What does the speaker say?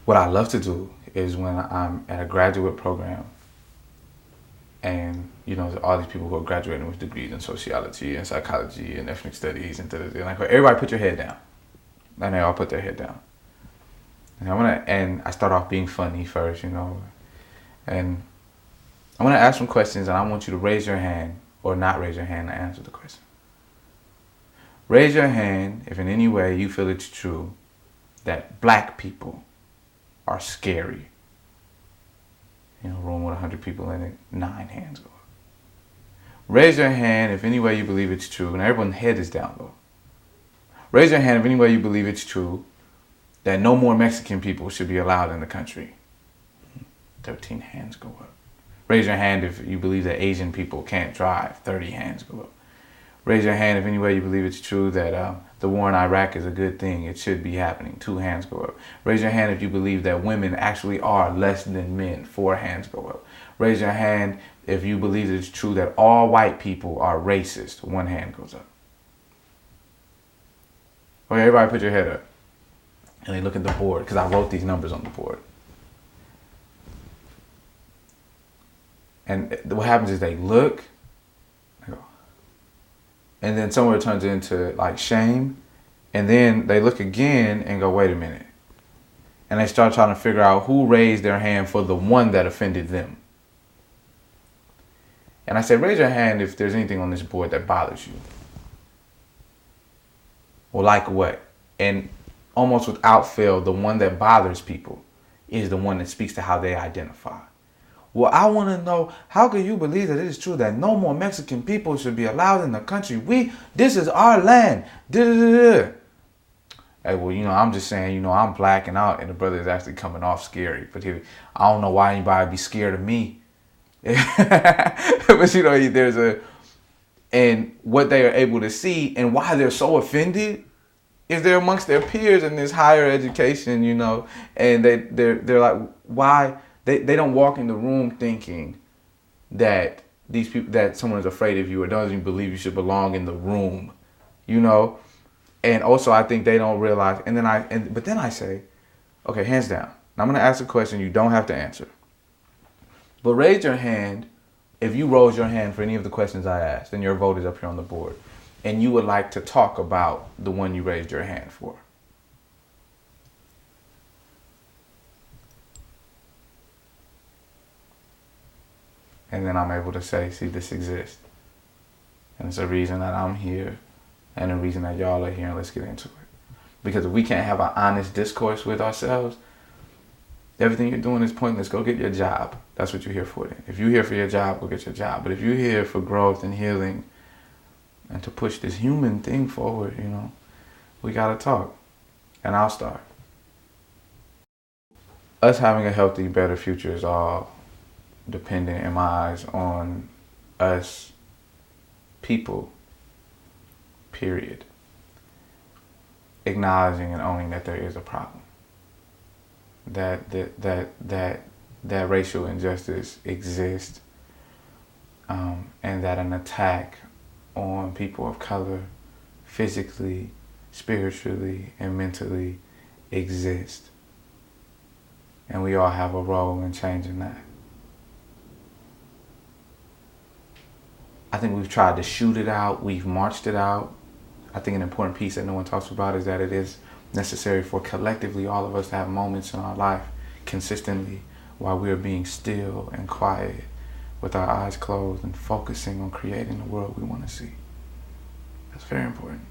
What I love to do is when I'm at a graduate program and, you know, all these people who are graduating with degrees in sociology and psychology and ethnic studies and like, everybody put your head down. And they all put their head down. And I start off being funny first, you know, and I want to ask some questions, and I want you to raise your hand or not raise your hand to answer the question. Raise your hand if in any way you feel it's true that black people are scary. You know, room with 100 people in it, 9 hands go up. Raise your hand if any way you believe it's true, and everyone's head is down low. Raise your hand if any way you believe it's true that no more Mexican people should be allowed in the country. 13 hands go up. Raise your hand if you believe that Asian people can't drive. 30 hands go up. Raise your hand if any way you believe it's true that the war in Iraq is a good thing. It should be happening. 2 hands go up. Raise your hand if you believe that women actually are less than men. 4 hands go up. Raise your hand if you believe it's true that all white people are racist. 1 hand goes up. Okay, everybody put your head up. And they look at the board, because I wrote these numbers on the board. And what happens is they look, and then somewhere it turns into like shame, and then they look again and go, wait a minute. And they start trying to figure out who raised their hand for the one that offended them. And I said, raise your hand if there's anything on this board that bothers you. Well, like what? And almost without fail, the one that bothers people is the one that speaks to how they identify. Well, I want to know, how can you believe that it is true that no more Mexican people should be allowed in the country? This is our land. Da-da-da-da. Hey, well, you know, I'm just saying, you know, I'm blacking out, and the brother is actually coming off scary. But I don't know why anybody would be scared of me. But, you know, and what they are able to see and why they're so offended is they're amongst their peers in this higher education, you know, and they're like, why? They don't walk in the room thinking that these people, that someone is afraid of you or doesn't even believe you should belong in the room, you know. And also, I think they don't realize. But then I say, okay, hands down. Now I'm gonna ask a question you don't have to answer. But raise your hand if you rose your hand for any of the questions I asked, and your vote is up here on the board, and you would like to talk about the one you raised your hand for. And then I'm able to say, see, this exists. And it's a reason that I'm here and a reason that y'all are here, and let's get into it. Because if we can't have an honest discourse with ourselves, everything you're doing is pointless. Go get your job. That's what you're here for then. If you're here for your job, go get your job. But if you're here for growth and healing and to push this human thing forward, you know, we gotta talk. And I'll start. Us having a healthy, better future is all dependent, in my eyes, on us people, period, acknowledging and owning that there is a problem, that racial injustice exists, and that an attack on people of color physically, spiritually, and mentally exists. And we all have a role in changing that. I think we've tried to shoot it out, we've marched it out. I think an important piece that no one talks about is that it is necessary for collectively all of us to have moments in our life consistently while we're being still and quiet with our eyes closed and focusing on creating the world we want to see. That's very important.